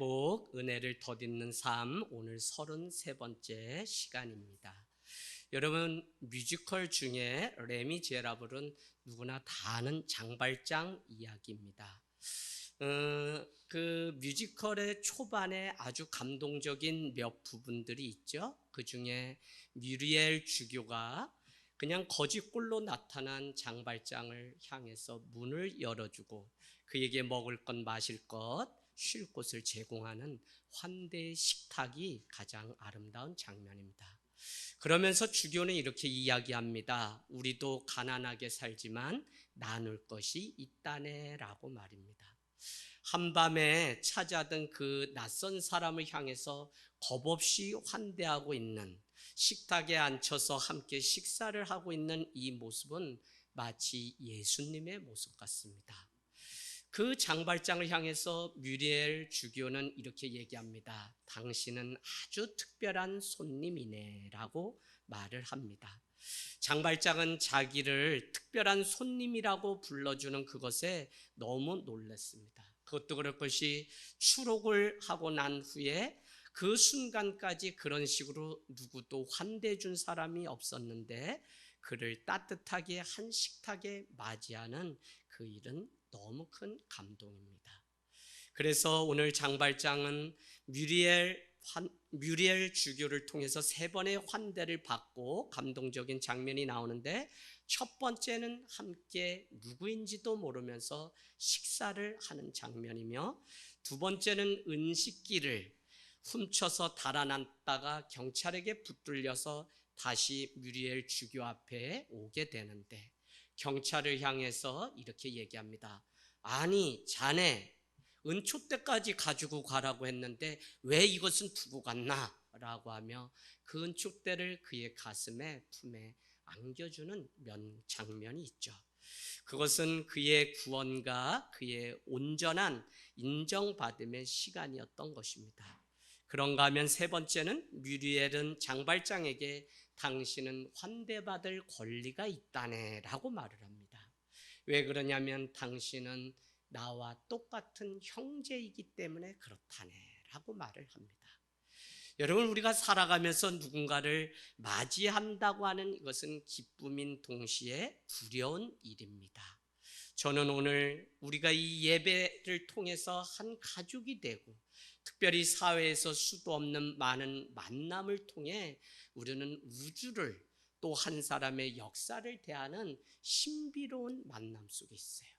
회복, 은혜를 덧입는 삶, 오늘 33번째 시간입니다. 여러분, 뮤지컬 중에 레미제라블은 누구나 다 아는 장발장 이야기입니다. 그 뮤지컬의 초반에 아주 감동적인 몇 부분들이 있죠. 그 중에 뮤리엘 주교가 그냥 거지꼴로 나타난 장발장을 향해서 문을 열어주고 그에게 먹을 것, 마실 것, 쉴 곳을 제공하는 환대의 식탁이 가장 아름다운 장면입니다. 그러면서 주교는 이렇게 이야기합니다. 우리도 가난하게 살지만 나눌 것이 있다네 라고 말입니다. 한밤에 찾아든 그 낯선 사람을 향해서 겁없이 환대하고 있는, 식탁에 앉혀서 함께 식사를 하고 있는 이 모습은 마치 예수님의 모습 같습니다. 그 장발장을 향해서 뮤리엘 주교는 이렇게 얘기합니다. 당신은 아주 특별한 손님이네 라고 말을 합니다. 장발장은 자기를 특별한 손님이라고 불러주는 그것에 너무 놀랐습니다. 그것도 그럴 것이 추록을 하고 난 후에 그 순간까지 그런 식으로 누구도 환대해 준 사람이 없었는데 그를 따뜻하게 한 식탁에 맞이하는 그 일은 너무 큰 감동입니다. 그래서 오늘 장발장은 뮤리엘 주교를 통해서 세 번의 환대를 받고 감동적인 장면이 나오는데, 첫 번째는 함께 누구인지도 모르면서 식사를 하는 장면이며, 두 번째는 은식기를 훔쳐서 달아났다가 경찰에게 붙들려서 다시 뮤리엘 주교 앞에 오게 되는데, 경찰을 향해서 이렇게 얘기합니다. 아니, 자네 은촉대까지 가지고 가라고 했는데 왜 이것은 두고 갔나? 라고 하며 그 은촉대를 그의 가슴에 품에 안겨주는 장면이 있죠. 그것은 그의 구원과 그의 온전한 인정받음의 시간이었던 것입니다. 그런가 하면 세 번째는 뮤리엘은 장발장에게 당신은 환대받을 권리가 있다네 라고 말을 합니다. 왜 그러냐면 당신은 나와 똑같은 형제이기 때문에 그렇다네 라고 말을 합니다. 여러분, 우리가 살아가면서 누군가를 맞이한다고 하는 이것은 기쁨인 동시에 두려운 일입니다. 저는 오늘 우리가 이 예배를 통해서 한 가족이 되고 특별히 사회에서 수도 없는 많은 만남을 통해 우리는 우주를 또 한 사람의 역사를 대하는 신비로운 만남 속에 있어요.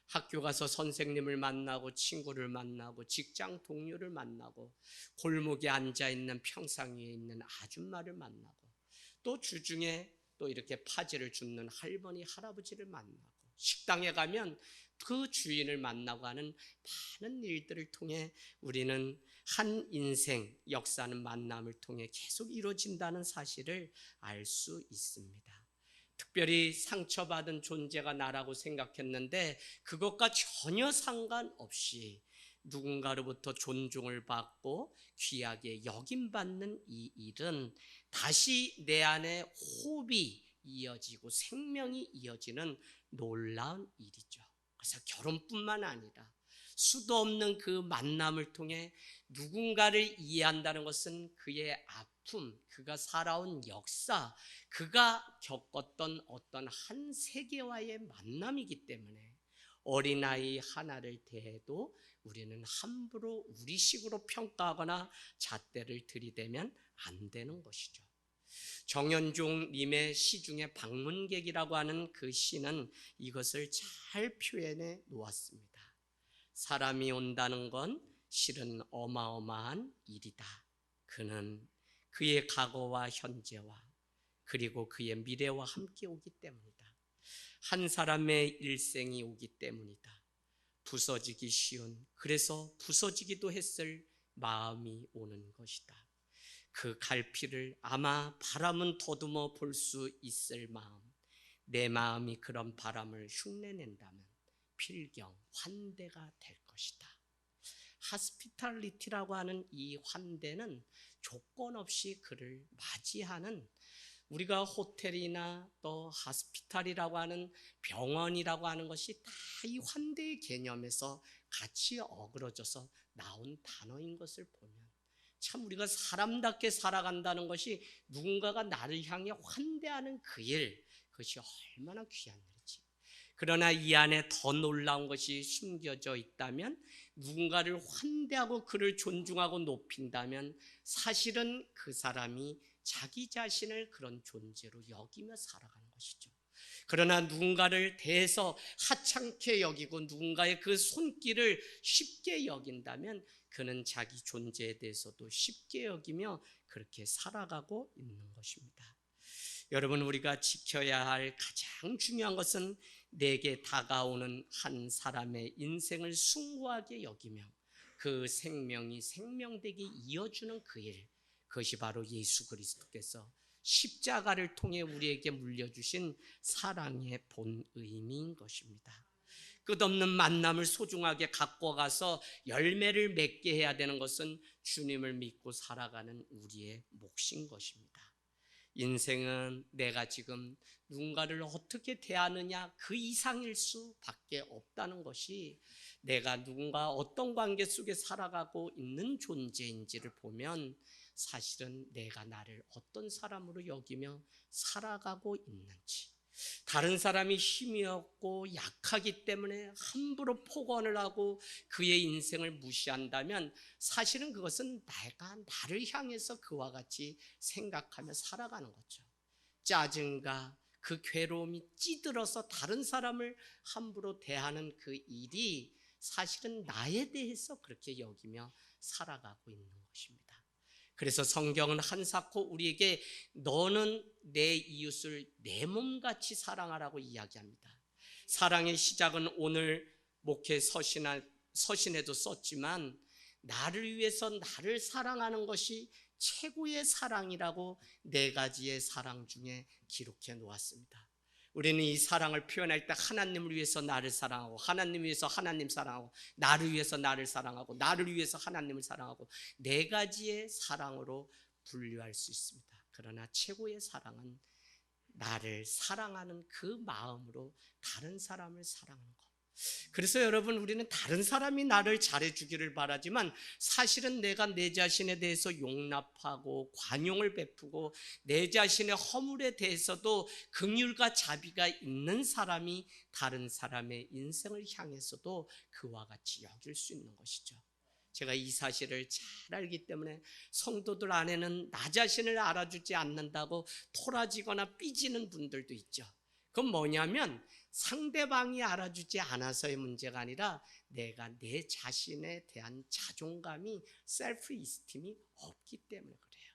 학교 가서 선생님을 만나고 친구를 만나고 직장 동료를 만나고 골목에 앉아있는 평상 위에 있는 아줌마를 만나고 또 주중에 또 이렇게 파지를 줍는 할머니 할아버지를 만나고 식당에 가면 그 주인을 만나고 하는 많은 일들을 통해 우리는 한 인생 역사는 만남을 통해 계속 이루어진다는 사실을 알 수 있습니다. 특별히 상처받은 존재가 나라고 생각했는데 그것과 전혀 상관없이 누군가로부터 존중을 받고 귀하게 여김받는 이 일은 다시 내 안에 호흡이 이어지고 생명이 이어지는 놀라운 일이죠. 그래서 결혼뿐만 아니라 수도 없는 그 만남을 통해 누군가를 이해한다는 것은 그의 아픔, 그가 살아온 역사, 그가 겪었던 어떤 한 세계와의 만남이기 때문에 어린아이 하나를 대해도 우리는 함부로 우리식으로 평가하거나 잣대를 들이대면 안 되는 것이죠. 정현종 님의 시 중에 방문객이라고 하는 그 시는 이것을 잘 표현해 놓았습니다. 사람이 온다는 건 실은 어마어마한 일이다. 그는 그의 과거와 현재와 그리고 그의 미래와 함께 오기 때문이다. 한 사람의 일생이 오기 때문이다. 부서지기 쉬운, 그래서 부서지기도 했을 마음이 오는 것이다. 그 갈피를 아마 바람은 더듬어 볼 수 있을 마음, 내 마음이 그런 바람을 흉내낸다면 필경 환대가 될 것이다. 하스피탈리티라고 하는 이 환대는 조건 없이 그를 맞이하는, 우리가 호텔이나 또 하스피탈이라고 하는 병원이라고 하는 것이 다 이 환대의 개념에서 같이 어그러져서 나온 단어인 것을 보면 참 우리가 사람답게 살아간다는 것이 누군가가 나를 향해 환대하는 그 일, 그것이 얼마나 귀한 일이지. 그러나 이 안에 더 놀라운 것이 숨겨져 있다면, 누군가를 환대하고 그를 존중하고 높인다면 사실은 그 사람이 자기 자신을 그런 존재로 여기며 살아가는 것이죠. 그러나 누군가를 대해서 하찮게 여기고 누군가의 그 손길을 쉽게 여긴다면 그는 자기 존재에 대해서도 쉽게 여기며 그렇게 살아가고 있는 것입니다. 여러분, 우리가 지켜야 할 가장 중요한 것은 내게 다가오는 한 사람의 인생을 숭고하게 여기며 그 생명이 생명되게 이어주는 그 일, 그것이 바로 예수 그리스도께서 십자가를 통해 우리에게 물려주신 사랑의 본의미인 것입니다. 끝없는 만남을 소중하게 갖고 가서 열매를 맺게 해야 되는 것은 주님을 믿고 살아가는 우리의 몫인 것입니다. 인생은 내가 지금 누군가를 어떻게 대하느냐 그 이상일 수밖에 없다는 것이, 내가 누군가 어떤 관계 속에 살아가고 있는 존재인지를 보면 사실은 내가 나를 어떤 사람으로 여기며 살아가고 있는지, 다른 사람이 힘이 없고 약하기 때문에 함부로 폭언을 하고 그의 인생을 무시한다면 사실은 그것은 내가 나를 향해서 그와 같이 생각하며 살아가는 거죠. 짜증과 그 괴로움이 찌들어서 다른 사람을 함부로 대하는 그 일이 사실은 나에 대해서 그렇게 여기며 살아가고 있는 것입니다. 그래서 성경은 한사코 우리에게 너는 내 이웃을 내 몸같이 사랑하라고 이야기합니다. 사랑의 시작은 오늘 목회 서신에도 썼지만 나를 위해서 나를 사랑하는 것이 최고의 사랑이라고 4가지의 사랑 중에 기록해 놓았습니다. 우리는 이 사랑을 표현할 때 하나님을 위해서 나를 사랑하고, 하나님을 위해서 하나님 사랑하고, 나를 위해서 나를 사랑하고, 나를 위해서 하나님을 사랑하고, 4가지의 사랑으로 분류할 수 있습니다. 그러나 최고의 사랑은 나를 사랑하는 그 마음으로 다른 사람을 사랑하는 것. 그래서 여러분, 우리는 다른 사람이 나를 잘해주기를 바라지만 사실은 내가 내 자신에 대해서 용납하고 관용을 베푸고 내 자신의 허물에 대해서도 긍휼과 자비가 있는 사람이 다른 사람의 인생을 향해서도 그와 같이 여길 수 있는 것이죠. 제가 이 사실을 잘 알기 때문에 성도들 안에는 나 자신을 알아주지 않는다고 토라지거나 삐지는 분들도 있죠. 그건 뭐냐면 상대방이 알아주지 않아서의 문제가 아니라 내가 내 자신에 대한 자존감이, 셀프 이스팀이 없기 때문에 그래요.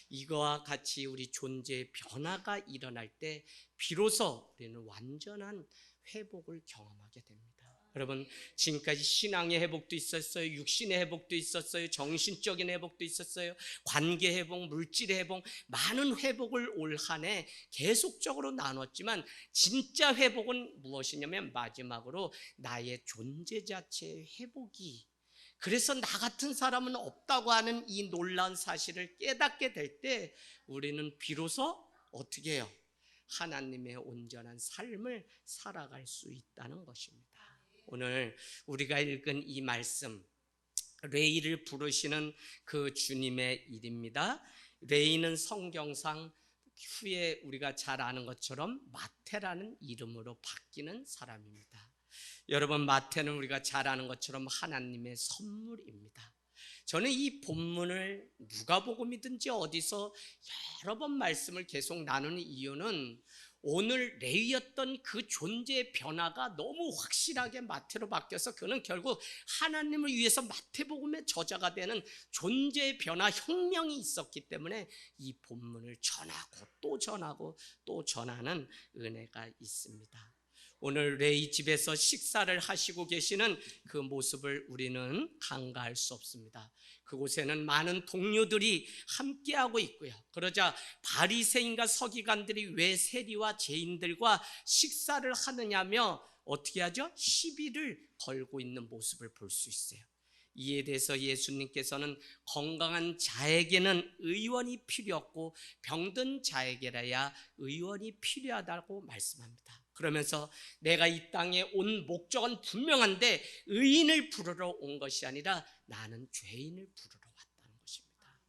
이거와 같이 우리 존재의 변화가 일어날 때 비로소 우리는 완전한 회복을 경험하게 됩니다. 여러분, 지금까지 신앙의 회복도 있었어요, 육신의 회복도 있었어요, 정신적인 회복도 있었어요, 관계 회복, 물질의 회복, 많은 회복을 올 한 해 계속적으로 나눴지만 진짜 회복은 무엇이냐면 마지막으로 나의 존재 자체의 회복이, 그래서 나 같은 사람은 없다고 하는 이 놀라운 사실을 깨닫게 될 때 우리는 비로소 어떻게 해요? 하나님의 온전한 삶을 살아갈 수 있다는 것입니다. 오늘 우리가 읽은 이 말씀, 레이를 부르시는 그 주님의 일입니다. 레이는 성경상 후에 우리가 잘 아는 것처럼 마태라는 이름으로 바뀌는 사람입니다. 여러분, 마태는 우리가 잘 아는 것처럼 하나님의 선물입니다. 저는 이 본문을 누가복음이든지 어디서 여러 번 말씀을 계속 나누는 이유는 오늘 레위였던 그 존재의 변화가 너무 확실하게 마태로 바뀌어서 그는 결국 하나님을 위해서 마태복음의 저자가 되는 존재의 변화, 혁명이 있었기 때문에 이 본문을 전하고 또 전하고 또 전하는 은혜가 있습니다. 오늘 레위 집에서 식사를 하시고 계시는 그 모습을 우리는 간과할 수 없습니다. 그곳에는 많은 동료들이 함께하고 있고요. 그러자 바리새인과 서기관들이 왜 세리와 죄인들과 식사를 하느냐며 어떻게 하죠? 시비를 걸고 있는 모습을 볼 수 있어요. 이에 대해서 예수님께서는 건강한 자에게는 의원이 필요 없고 병든 자에게라야 의원이 필요하다고 말씀합니다. 그러면서 내가 이 땅에 온 목적은 분명한데 의인을 부르러 온 것이 아니라 나는 죄인을 부르러 왔다는 것입니다.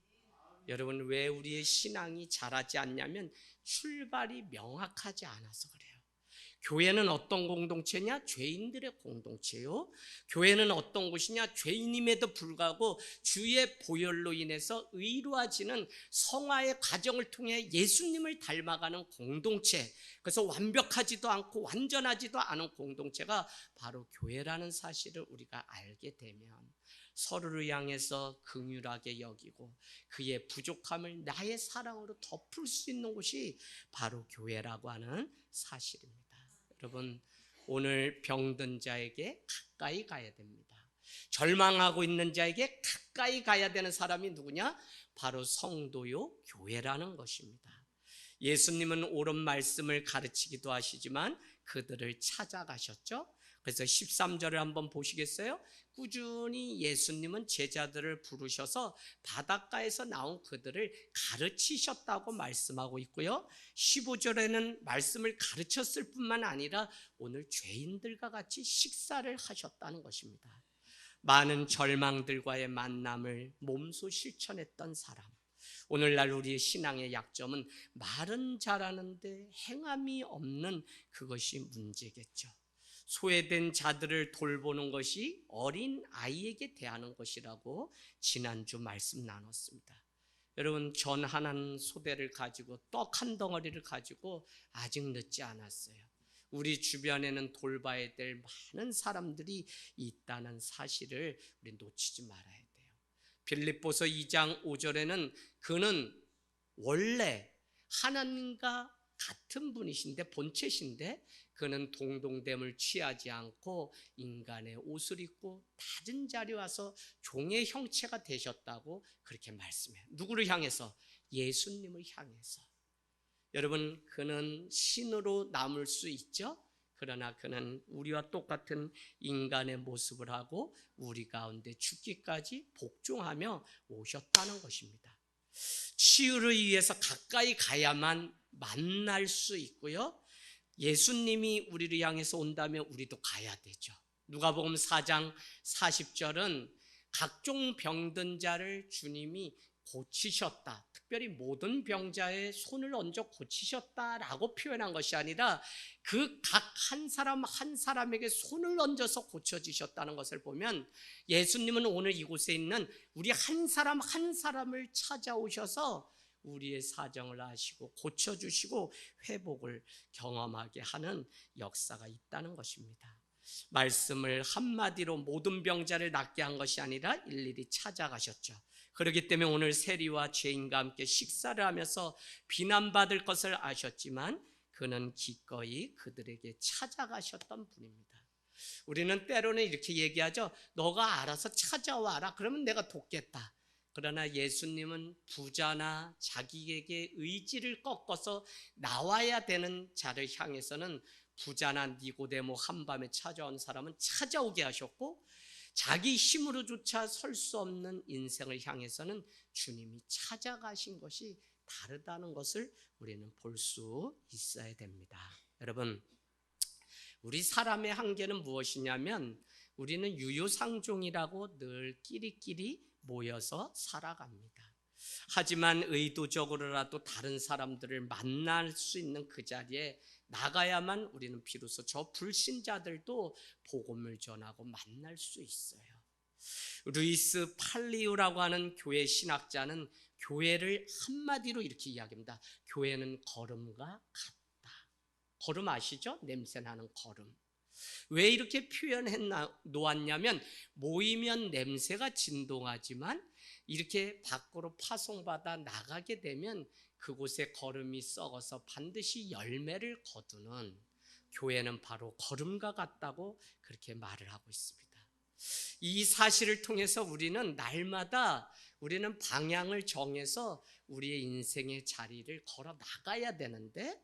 여러분, 왜 우리의 신앙이 자라지 않냐면 출발이 명확하지 않아서 그래요. 교회는 어떤 공동체냐? 죄인들의 공동체요. 교회는 어떤 곳이냐? 죄인임에도 불구하고 주의 보혈로 인해서 의로워지는 성화의 과정을 통해 예수님을 닮아가는 공동체. 그래서 완벽하지도 않고 완전하지도 않은 공동체가 바로 교회라는 사실을 우리가 알게 되면 서로를 향해서 긍휼하게 여기고 그의 부족함을 나의 사랑으로 덮을 수 있는 곳이 바로 교회라고 하는 사실입니다. 여러분, 오늘 병든 자에게 가까이 가야 됩니다. 절망하고 있는 자에게 가까이 가야 되는 사람이 누구냐? 바로 성도요, 교회라는 것입니다. 예수님은 옳은 말씀을 가르치기도 하시지만 그들을 찾아가셨죠. 그래서 13절을 한번 보시겠어요? 꾸준히 예수님은 제자들을 부르셔서 바닷가에서 나온 그들을 가르치셨다고 말씀하고 있고요. 15절에는 말씀을 가르쳤을 뿐만 아니라 오늘 죄인들과 같이 식사를 하셨다는 것입니다. 많은 절망들과의 만남을 몸소 실천했던 사람. 오늘날 우리의 신앙의 약점은 말은 잘하는데 행함이 없는 그것이 문제겠죠. 소외된 자들을 돌보는 것이 어린 아이에게 대하는 것이라고 지난주 말씀 나눴습니다. 여러분, 전 한 소대를 가지고 떡 한 덩어리를 가지고 아직 늦지 않았어요. 우리 주변에는 돌봐야 될 많은 사람들이 있다는 사실을 우리 놓치지 말아야 돼요. 빌립보서 2장 5절에는 그는 원래 하나님과 같은 분이신데 본체신데 그는 동동됨을 취하지 않고 인간의 옷을 입고 낮은 자리에 와서 종의 형체가 되셨다고 그렇게 말씀해요. 누구를 향해서? 예수님을 향해서. 여러분, 그는 신으로 남을 수 있죠. 그러나 그는 우리와 똑같은 인간의 모습을 하고 우리 가운데 죽기까지 복종하며 오셨다는 것입니다. 치유를 위해서 가까이 가야만 만날 수 있고요. 예수님이 우리를 향해서 온다면 우리도 가야 되죠. 누가복음 4장 40절은 각종 병든 자를 주님이 고치셨다. 특별히 모든 병자의 손을 얹어 고치셨다라고 표현한 것이 아니라 그 각 한 사람 한 사람에게 손을 얹어서 고쳐지셨다는 것을 보면 예수님은 오늘 이곳에 있는 우리 한 사람 한 사람을 찾아오셔서 우리의 사정을 아시고 고쳐주시고 회복을 경험하게 하는 역사가 있다는 것입니다. 말씀을 한마디로 모든 병자를 낫게 한 것이 아니라 일일이 찾아가셨죠. 그렇기 때문에 오늘 세리와 죄인과 함께 식사를 하면서 비난받을 것을 아셨지만 그는 기꺼이 그들에게 찾아가셨던 분입니다. 우리는 때로는 이렇게 얘기하죠. 너가 알아서 찾아와라. 그러면 내가 돕겠다. 그러나 예수님은 부자나 자기에게 의지를 꺾어서 나와야 되는 자를 향해서는 부자나 니고데모 한밤에 찾아온 사람은 찾아오게 하셨고 자기 힘으로조차 설 수 없는 인생을 향해서는 주님이 찾아가신 것이 다르다는 것을 우리는 볼 수 있어야 됩니다. 여러분, 우리 사람의 한계는 무엇이냐면 우리는 유유상종이라고 늘 끼리끼리 모여서 살아갑니다. 하지만 의도적으로라도 다른 사람들을 만날 수 있는 그 자리에 나가야만 우리는 비로소 저 불신자들도 복음을 전하고 만날 수 있어요. 루이스 팔리우라고 하는 교회 신학자는 교회를 한마디로 이렇게 이야기합니다. 교회는 걸음과 같다. 걸음 아시죠? 냄새나는 걸음. 왜 이렇게 표현해 놓았냐면 모이면 냄새가 진동하지만 이렇게 밖으로 파송받아 나가게 되면 그곳에 걸음이 썩어서 반드시 열매를 거두는 교회는 바로 걸음과 같다고 그렇게 말을 하고 있습니다. 이 사실을 통해서 우리는 날마다 우리는 방향을 정해서 우리의 인생의 자리를 걸어 나가야 되는데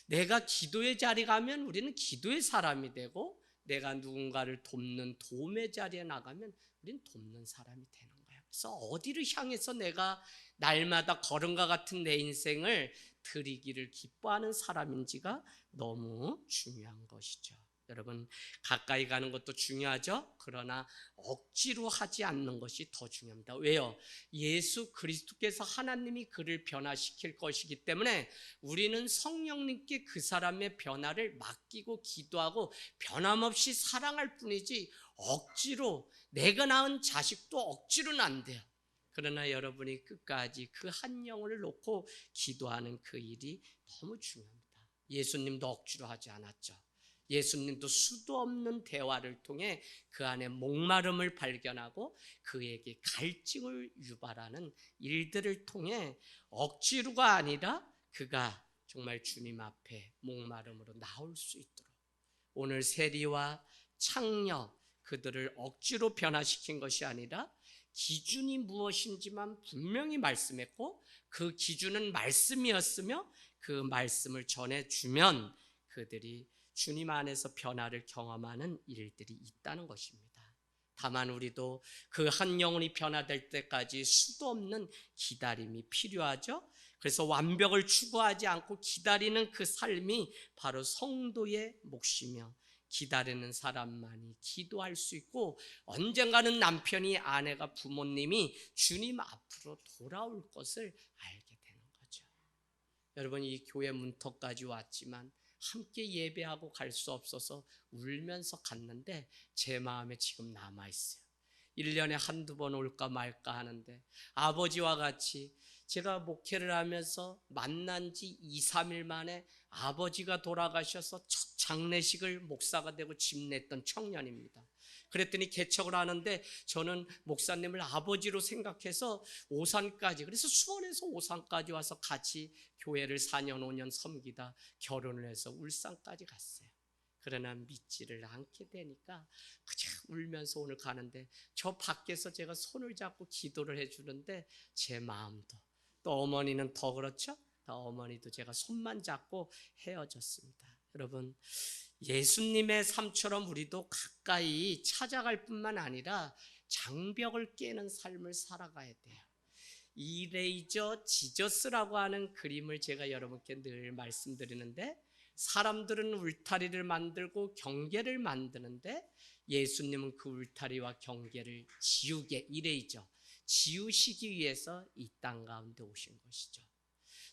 내가 기도의 자리 가면 우리는 기도의 사람이 되고 내가 누군가를 돕는 도움의 자리에 나가면 우리는 돕는 사람이 되는 거예요. 그래서 어디를 향해서 내가 날마다 걸음과 같은 내 인생을 드리기를 기뻐하는 사람인지가 너무 중요한 것이죠. 여러분, 가까이 가는 것도 중요하죠. 그러나 억지로 하지 않는 것이 더 중요합니다. 왜요? 예수 그리스도께서 하나님이 그를 변화시킬 것이기 때문에 우리는 성령님께 그 사람의 변화를 맡기고 기도하고 변함없이 사랑할 뿐이지, 억지로 내가 낳은 자식도 억지로는 안 돼요. 그러나 여러분이 끝까지 그 한 영혼을 놓고 기도하는 그 일이 너무 중요합니다. 예수님도 억지로 하지 않았죠. 예수님도 수도 없는 대화를 통해 그 안에 목마름을 발견하고 그에게 갈증을 유발하는 일들을 통해 억지로가 아니라 그가 정말 주님 앞에 목마름으로 나올 수 있도록, 오늘 세리와 창녀 그들을 억지로 변화시킨 것이 아니라 기준이 무엇인지만 분명히 말씀했고, 그 기준은 말씀이었으며 그 말씀을 전해주면 그들이 주님 안에서 변화를 경험하는 일들이 있다는 것입니다. 다만 우리도 그 한 영혼이 변화될 때까지 수도 없는 기다림이 필요하죠. 그래서 완벽을 추구하지 않고 기다리는 그 삶이 바로 성도의 몫이며, 기다리는 사람만이 기도할 수 있고, 언젠가는 남편이, 아내가, 부모님이 주님 앞으로 돌아올 것을 알게 되는 거죠. 여러분, 이 교회 문턱까지 왔지만 함께 예배하고 갈 수 없어서 울면서 갔는데 제 마음에 지금 남아있어요. 1년에 한두 번 올까 말까 하는데, 아버지와 같이 제가 목회를 하면서 만난 지 2, 3일 만에 아버지가 돌아가셔서 첫 장례식을 목사가 되고 집 냈던 청년입니다. 그랬더니 개척을 하는데 저는 목사님을 아버지로 생각해서 오산까지, 그래서 수원에서 오산까지 와서 같이 교회를 4년 5년 섬기다 결혼을 해서 울산까지 갔어요. 그러나 믿지를 않게 되니까 그저 울면서 오늘 가는데, 저 밖에서 제가 손을 잡고 기도를 해주는데 제 마음도, 또 어머니는 더 그렇죠. 어머니도 제가 손만 잡고 헤어졌습니다. 여러분, 예수님의 삶처럼 우리도 가까이 찾아갈 뿐만 아니라 장벽을 깨는 삶을 살아가야 돼요. 이레이저 지저스라고 하는 그림을 제가 여러분께 늘 말씀드리는데, 사람들은 울타리를 만들고 경계를 만드는데 예수님은 그 울타리와 경계를 지우게, 이레이저 지우시기 위해서 이 땅 가운데 오신 것이죠.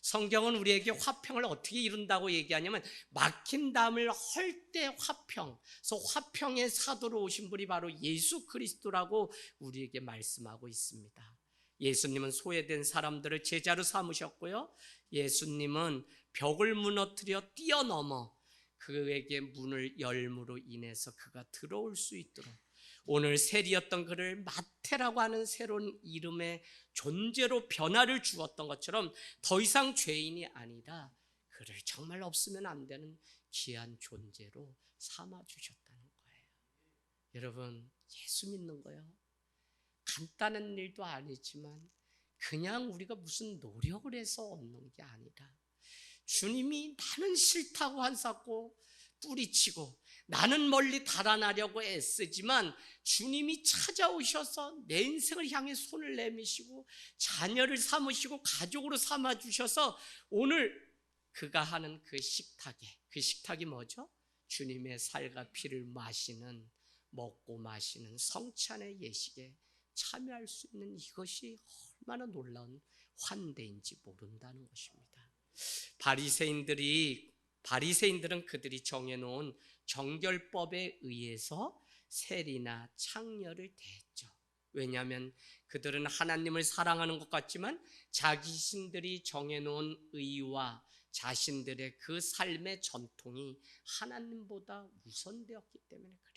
성경은 우리에게 화평을 어떻게 이룬다고 얘기하냐면, 막힌 담을 헐 때 화평, 그래서 화평의 사도로 오신 분이 바로 예수 그리스도라고 우리에게 말씀하고 있습니다. 예수님은 소외된 사람들을 제자로 삼으셨고요, 예수님은 벽을 무너뜨려 뛰어넘어 그에게 문을 열므로 인해서 그가 들어올 수 있도록, 오늘 세리였던 그를 마태라고 하는 새로운 이름의 존재로 변화를 주었던 것처럼 더 이상 죄인이 아니라 그를 정말 없으면 안 되는 귀한 존재로 삼아주셨다는 거예요. 여러분, 예수 믿는 거요, 간단한 일도 아니지만 그냥 우리가 무슨 노력을 해서 얻는 게 아니라, 주님이 나는 싫다고 한사코 뿌리치고 나는 멀리 달아나려고 애쓰지만 주님이 찾아오셔서 내 인생을 향해 손을 내미시고 자녀를 삼으시고 가족으로 삼아주셔서 오늘 그가 하는 그 식탁이 뭐죠? 주님의 살과 피를 마시는, 먹고 마시는 성찬의 예식에 참여할 수 있는, 이것이 얼마나 놀라운 환대인지 모른다는 것입니다. 바리새인들은 그들이 정해놓은 정결법에 의해서 세리나 창녀를 대했죠. 왜냐하면 그들은 하나님을 사랑하는 것 같지만 자신들이 정해놓은 의와 자신들의 그 삶의 전통이 하나님보다 우선되었기 때문에 그래요.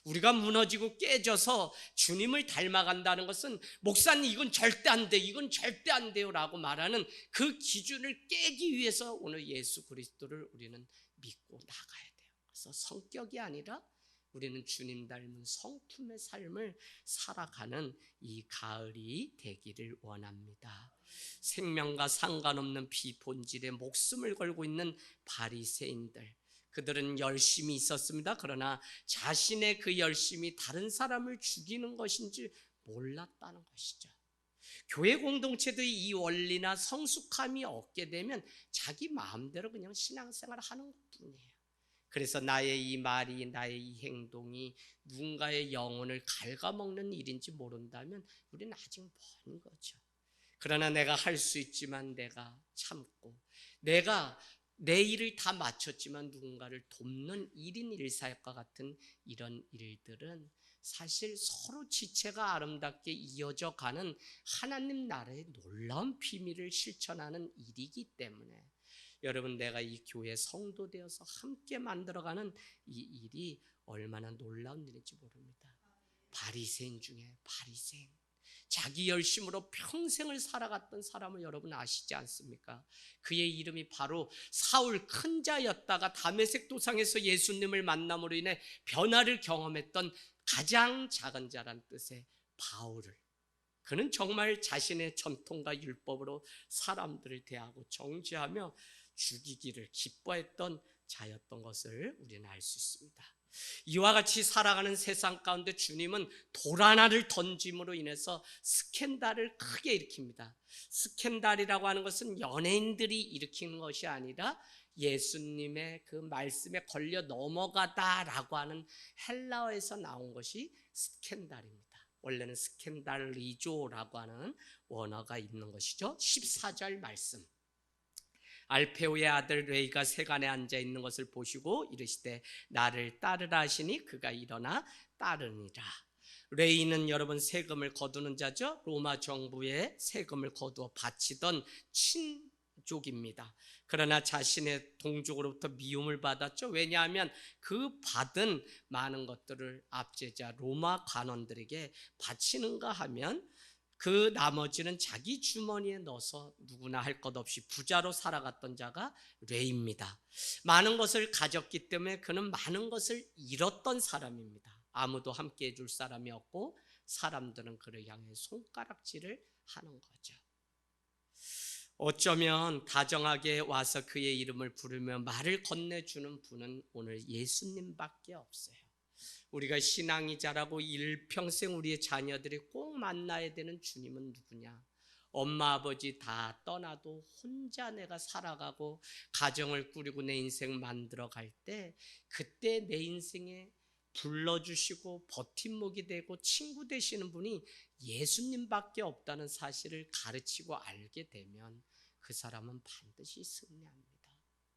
우리가 무너지고 깨져서 주님을 닮아간다는 것은, 목사님 이건 절대 안 돼, 이건 절대 안 돼요 라고 말하는 그 기준을 깨기 위해서 오늘 예수 그리스도를 우리는 믿고 나가야 돼요. 그래서 성격이 아니라 우리는 주님 닮은 성품의 삶을 살아가는 이 가을이 되기를 원합니다. 생명과 상관없는 비본질에 목숨을 걸고 있는 바리새인들, 그들은 열심히 있었습니다. 그러나 자신의 그 열심이 다른 사람을 죽이는 것인지 몰랐다는 것이죠. 교회 공동체도 이 원리나 성숙함이 없게 되면 자기 마음대로 그냥 신앙생활을 하는 것뿐이에요. 그래서 나의 이 말이, 나의 이 행동이 누군가의 영혼을 갉아먹는 일인지 모른다면 우리는 아직 먼 거죠. 그러나 내가 할 수 있지만 내가 참고, 내가 내 일을 다 마쳤지만 누군가를 돕는 1인 1사역과 같은 이런 일들은 사실 서로 지체가 아름답게 이어져 가는 하나님 나라의 놀라운 비밀을 실천하는 일이기 때문에 여러분, 내가 이 교회 성도 되어서 함께 만들어가는 이 일이 얼마나 놀라운 일인지 모릅니다. 바리새인 중에 바리새인, 자기 열심으로 평생을 살아갔던 사람을 여러분 아시지 않습니까? 그의 이름이 바로 사울 큰 자였다가 다메섹 도상에서 예수님을 만남으로 인해 변화를 경험했던 가장 작은 자란 뜻의 바울을, 그는 정말 자신의 전통과 율법으로 사람들을 대하고 정죄하며 죽이기를 기뻐했던 자였던 것을 우리는 알 수 있습니다. 이와 같이 살아가는 세상 가운데 주님은 돌 하나를 던짐으로 인해서 스캔들을 크게 일으킵니다. 스캔들이라고 하는 것은 연예인들이 일으키는 것이 아니라 예수님의 그 말씀에 걸려 넘어가다라고 하는 헬라어에서 나온 것이 스캔들입니다. 원래는 스캔달리조라고 하는 원어가 있는 것이죠. 14절 말씀. 알페오의 아들 레이가 세간에 앉아 있는 것을 보시고 이르시되 나를 따르라 하시니 그가 일어나 따르니라. 레이는 여러분 세금을 거두는 자죠. 로마 정부에 세금을 거두어 바치던 친족입니다. 그러나 자신의 동족으로부터 미움을 받았죠. 왜냐하면 그 받은 많은 것들을 압제자 로마 관원들에게 바치는가 하면 그 나머지는 자기 주머니에 넣어서 누구나 할 것 없이 부자로 살아갔던 자가 레이입니다. 많은 것을 가졌기 때문에 그는 많은 것을 잃었던 사람입니다. 아무도 함께 해줄 사람이 없고 사람들은 그를 향해 손가락질을 하는 거죠. 어쩌면 다정하게 와서 그의 이름을 부르며 말을 건네주는 분은 오늘 예수님밖에 없어요. 우리가 신앙이 자라고 일평생 우리의 자녀들이 꼭 만나야 되는 주님은 누구냐? 엄마 아버지 다 떠나도 혼자 내가 살아가고 가정을 꾸리고 내 인생 만들어 갈 때 그때 내 인생에 불러주시고 버팀목이 되고 친구 되시는 분이 예수님밖에 없다는 사실을 가르치고 알게 되면 그 사람은 반드시 승리합니다.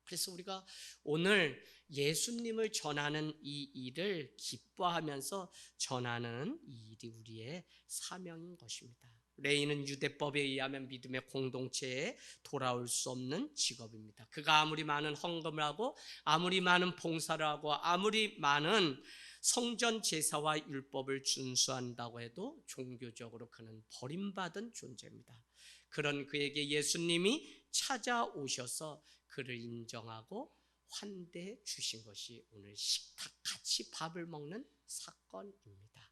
그래서 우리가 오늘 예수님을 전하는 이 일을 기뻐하면서 전하는 이 일이 우리의 사명인 것입니다. 레이는 유대법에 의하면 믿음의 공동체에 돌아올 수 없는 직업입니다. 그가 아무리 많은 헌금을 하고 아무리 많은 봉사를 하고 아무리 많은 성전 제사와 율법을 준수한다고 해도 종교적으로 그는 버림받은 존재입니다. 그런 그에게 예수님이 찾아오셔서 그를 인정하고 환대해 주신 것이 오늘 식탁 같이 밥을 먹는 사건입니다.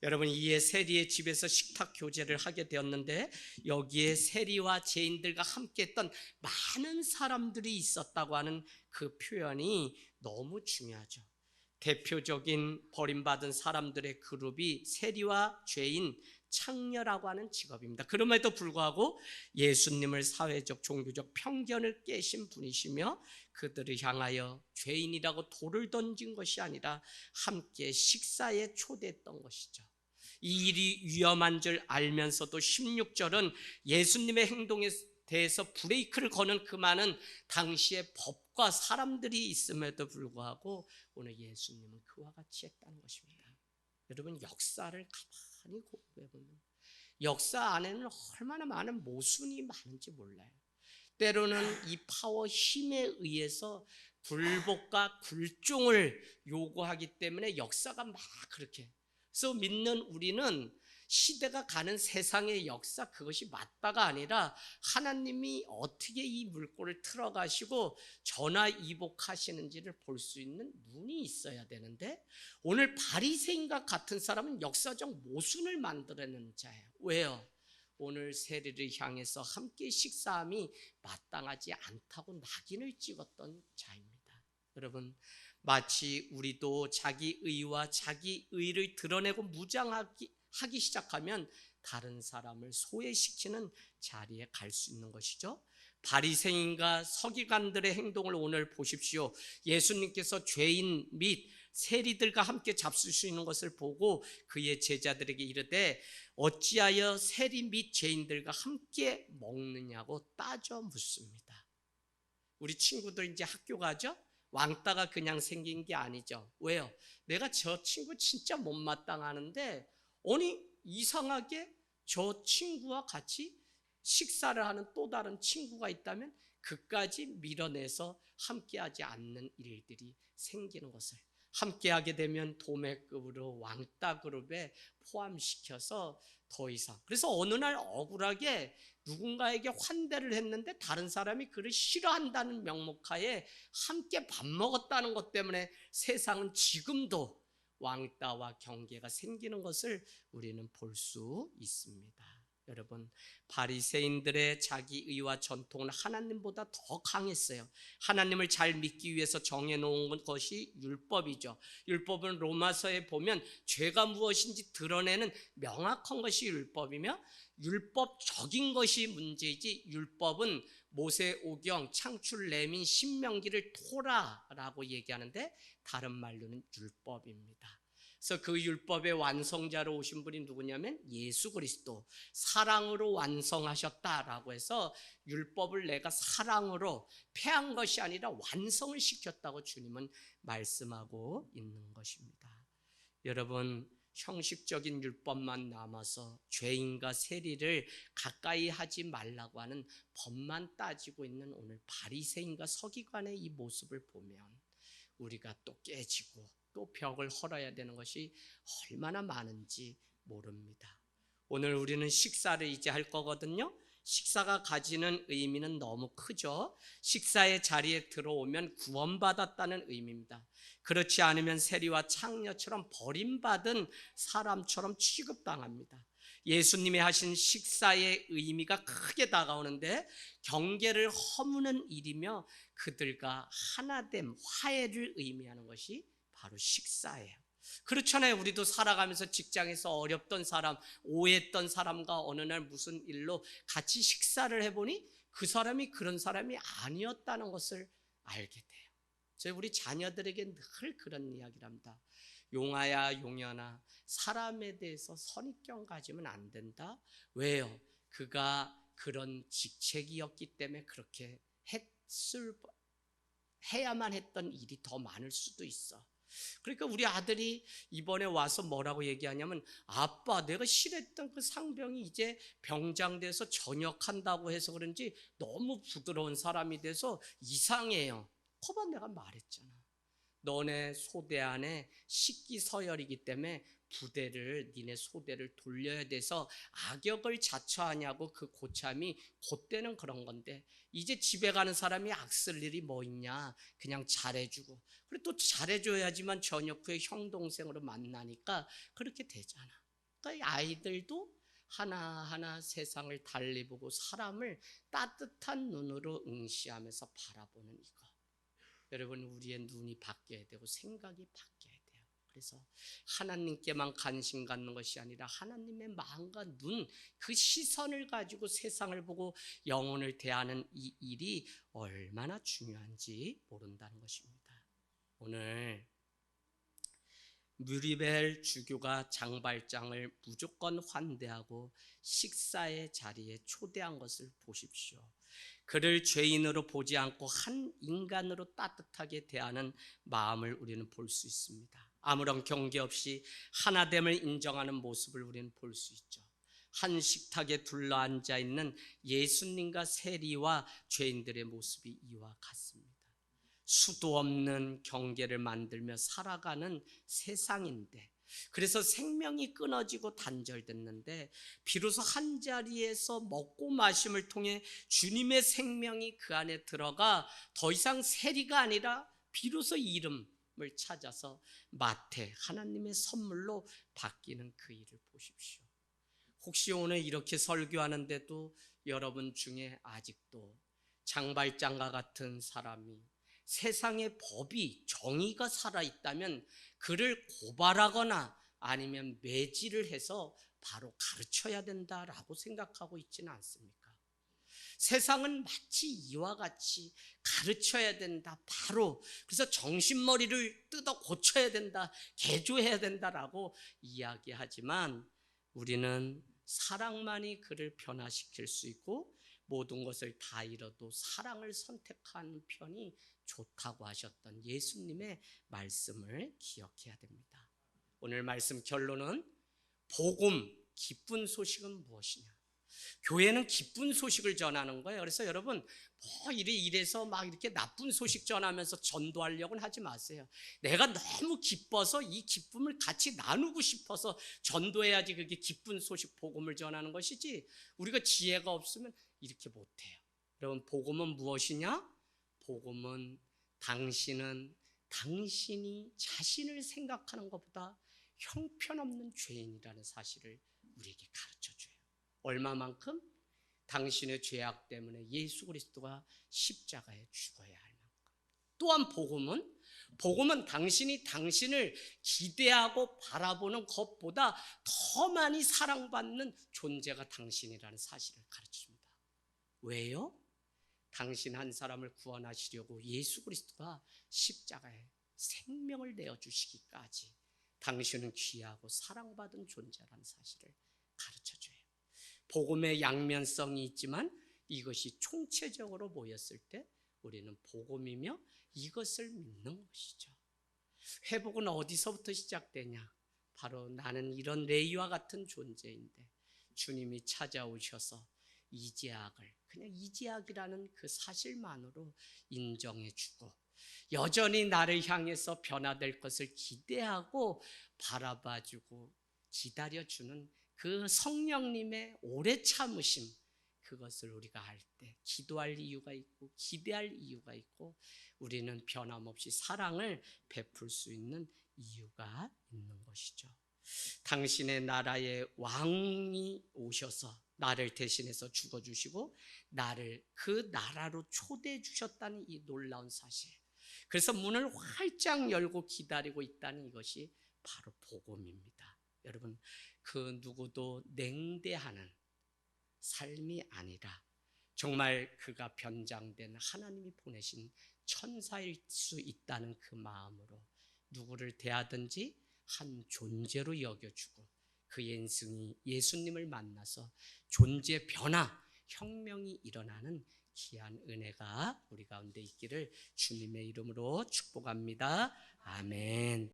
여러분, 이에 세리의 집에서 식탁 교제를 하게 되었는데 여기에 세리와 죄인들과 함께했던 많은 사람들이 있었다고 하는 그 표현이 너무 중요하죠. 대표적인 버림받은 사람들의 그룹이 세리와 죄인, 창녀라고 하는 직업입니다. 그럼에도 불구하고 예수님을 사회적 종교적 편견을 깨신 분이시며 그들을 향하여 죄인이라고 돌을 던진 것이 아니라 함께 식사에 초대했던 것이죠. 이 일이 위험한 줄 알면서도 16절은 예수님의 행동에 대해서 브레이크를 거는 그 많은 당시의 법과 사람들이 있음에도 불구하고 오늘 예수님은 그와 같이 했다는 것입니다. 여러분, 역사를 가만히 공부해보면 역사 안에는 얼마나 많은 모순이 많은지 몰라요. 때로는 이 파워 힘에 의해서 불복과 굴종을 요구하기 때문에 역사가 막 그렇게, 그래서 믿는 우리는 시대가 가는 세상의 역사, 그것이 맞다가 아니라 하나님이 어떻게 이 물꼬를 틀어가시고 전화이복하시는지를 볼 수 있는 눈이 있어야 되는데 오늘 바리새인과 같은 사람은 역사적 모순을 만들어내는 자예요. 왜요? 오늘 세리를 향해서 함께 식사함이 마땅하지 않다고 낙인을 찍었던 자입니다. 여러분, 마치 우리도 자기 의와 자기 의를 드러내고 무장하기 시작하면 다른 사람을 소외시키는 자리에 갈 수 있는 것이죠. 바리새인과 서기관들의 행동을 오늘 보십시오. 예수님께서 죄인 및 세리들과 함께 잡술 수 있는 것을 보고 그의 제자들에게 이르되 어찌하여 세리 및 죄인들과 함께 먹느냐고 따져 묻습니다. 우리 친구들 이제 학교 가죠? 왕따가 그냥 생긴 게 아니죠. 왜요? 내가 저 친구 진짜 못마땅하는데 아니 이상하게 저 친구와 같이 식사를 하는 또 다른 친구가 있다면 그까지 밀어내서 함께하지 않는 일들이 생기는 것을 함께하게 되면 도매급으로 왕따 그룹에 포함시켜서 더 이상 그래서 어느 날 억울하게 누군가에게 환대를 했는데 다른 사람이 그를 싫어한다는 명목하에 함께 밥 먹었다는 것 때문에 세상은 지금도 왕따와 경계가 생기는 것을 우리는 볼 수 있습니다. 여러분, 바리새인들의 자기의와 전통은 하나님보다 더 강했어요. 하나님을 잘 믿기 위해서 정해놓은 것이 율법이죠. 율법은 로마서에 보면 죄가 무엇인지 드러내는 명확한 것이 율법이며 율법적인 것이 문제이지 율법은 모세오경, 창출, 레민, 신명기를 토라라고 얘기하는데 다른 말로는 율법입니다. 그래서 그 율법의 완성자로 오신 분이 누구냐면 예수 그리스도, 사랑으로 완성하셨다라고 해서 율법을 내가 사랑으로 폐한 것이 아니라 완성을 시켰다고 주님은 말씀하고 있는 것입니다. 여러분, 형식적인 율법만 남아서 죄인과 세리를 가까이 하지 말라고 하는 법만 따지고 있는 오늘 바리새인과 서기관의 이 모습을 보면 우리가 또 깨지고 또 벽을 헐어야 되는 것이 얼마나 많은지 모릅니다. 오늘 우리는 식사를 이제 할 거거든요. 식사가 가지는 의미는 너무 크죠. 식사의 자리에 들어오면 구원받았다는 의미입니다. 그렇지 않으면 세리와 창녀처럼 버림받은 사람처럼 취급당합니다. 예수님이 하신 식사의 의미가 크게 다가오는데 경계를 허무는 일이며 그들과 하나됨, 화해를 의미하는 것이 바로 식사예요. 그렇잖아요. 우리도 살아가면서 직장에서 어렵던 사람, 오해했던 사람과 어느 날 무슨 일로 같이 식사를 해보니 그 사람이 그런 사람이 아니었다는 것을 알게 돼요. 저희 우리 자녀들에게 늘 그런 이야기를 합니다. 용아야, 용연아, 사람에 대해서 선입견 가지면 안 된다. 왜요? 그가 그런 직책이었기 때문에 그렇게 해야만 했던 일이 더 많을 수도 있어. 그러니까 우리 아들이 이번에 와서 뭐라고 얘기하냐면 아빠 내가 싫어했던 그 상병이 이제 병장돼서 전역한다고 해서 그런지 너무 부드러운 사람이 돼서 이상해요. 거봐 내가 말했잖아. 너네 소대 안에 식기서열이기 때문에 니네 소대를 돌려야 돼서 악역을 자처하냐고 그 고참이 그때는 그런 건데 이제 집에 가는 사람이 악 쓸 일이 뭐 있냐 그냥 잘해주고 그리고 또 잘해줘야지만 저녁 후에 형 동생으로 만나니까 그렇게 되잖아. 그러니까 아이들도 하나하나 세상을 달리 보고 사람을 따뜻한 눈으로 응시하면서 바라보는 이거. 여러분 우리의 눈이 바뀌어야 되고 생각이 바뀌어야 돼요. 그래서 하나님께만 관심 갖는 것이 아니라 하나님의 마음과 눈, 그 시선을 가지고 세상을 보고 영혼을 대하는 이 일이 얼마나 중요한지 모른다는 것입니다. 오늘 뮤리벨 주교가 장발장을 무조건 환대하고 식사의 자리에 초대한 것을 보십시오. 그를 죄인으로 보지 않고 한 인간으로 따뜻하게 대하는 마음을 우리는 볼 수 있습니다. 아무런 경계 없이 하나됨을 인정하는 모습을 우리는 볼 수 있죠. 한 식탁에 둘러앉아 있는 예수님과 세리와 죄인들의 모습이 이와 같습니다. 수도 없는 경계를 만들며 살아가는 세상인데 그래서 생명이 끊어지고 단절됐는데 비로소 한자리에서 먹고 마심을 통해 주님의 생명이 그 안에 들어가 더 이상 세리가 아니라 비로소 이름을 찾아서 마태 하나님의 선물로 바뀌는 그 일을 보십시오. 혹시 오늘 이렇게 설교하는데도 여러분 중에 아직도 장발장과 같은 사람이 세상의 법이 정의가 살아있다면 그를 고발하거나 아니면 매질을 해서 바로 가르쳐야 된다라고 생각하고 있지는 않습니까? 세상은 마치 이와 같이 가르쳐야 된다, 바로. 그래서 정신머리를 뜯어 고쳐야 된다, 개조해야 된다라고 이야기하지만 우리는 사랑만이 그를 변화시킬 수 있고 모든 것을 다 잃어도 사랑을 선택하는 편이 좋다고 하셨던 예수님의 말씀을 기억해야 됩니다. 오늘 말씀 결론은 복음, 기쁜 소식은 무엇이냐? 교회는 기쁜 소식을 전하는 거예요. 그래서 여러분 이래서 막 이렇게 나쁜 소식 전하면서 전도하려고는 하지 마세요. 내가 너무 기뻐서 이 기쁨을 같이 나누고 싶어서 전도해야지 그게 기쁜 소식, 복음을 전하는 것이지, 우리가 지혜가 없으면 이렇게 못해요. 여러분, 복음은 무엇이냐? 복음은 당신이 자신을 생각하는 것보다 형편없는 죄인이라는 사실을 우리에게 가르쳐줘요. 얼마만큼? 당신의 죄악 때문에 예수 그리스도가 십자가에 죽어야 할 만큼. 또한 복음은 당신이 당신을 기대하고 바라보는 것보다 더 많이 사랑받는 존재가 당신이라는 사실을 가르쳐줍니다. 왜요? 당신 한 사람을 구원하시려고 예수 그리스도가 십자가에 생명을 내어주시기까지 당신은 귀하고 사랑받은 존재라는 사실을 가르쳐줘요. 복음의 양면성이 있지만 이것이 총체적으로 모였을 때 우리는 복음이며 이것을 믿는 것이죠. 회복은 어디서부터 시작되냐? 바로 나는 이런 레이와 같은 존재인데 주님이 찾아오셔서 그냥 이지학이라는 그 사실만으로 인정해주고 여전히 나를 향해서 변화될 것을 기대하고 바라봐주고 기다려주는 그 성령님의 오래 참으심, 그것을 우리가 할 때 기도할 이유가 있고 기대할 이유가 있고 우리는 변함없이 사랑을 베풀 수 있는 이유가 있는 것이죠. 당신의 나라의 왕이 오셔서 나를 대신해서 죽어주시고 나를 그 나라로 초대해 주셨다는 이 놀라운 사실, 그래서 문을 활짝 열고 기다리고 있다는 이것이 바로 복음입니다. 여러분, 그 누구도 냉대하는 삶이 아니라 정말 그가 변장된 하나님이 보내신 천사일 수 있다는 그 마음으로 누구를 대하든지 한 존재로 여겨주고 그 예수님을 만나서 존재 변화, 혁명이 일어나는 귀한 은혜가 우리 가운데 있기를 주님의 이름으로 축복합니다. 아멘.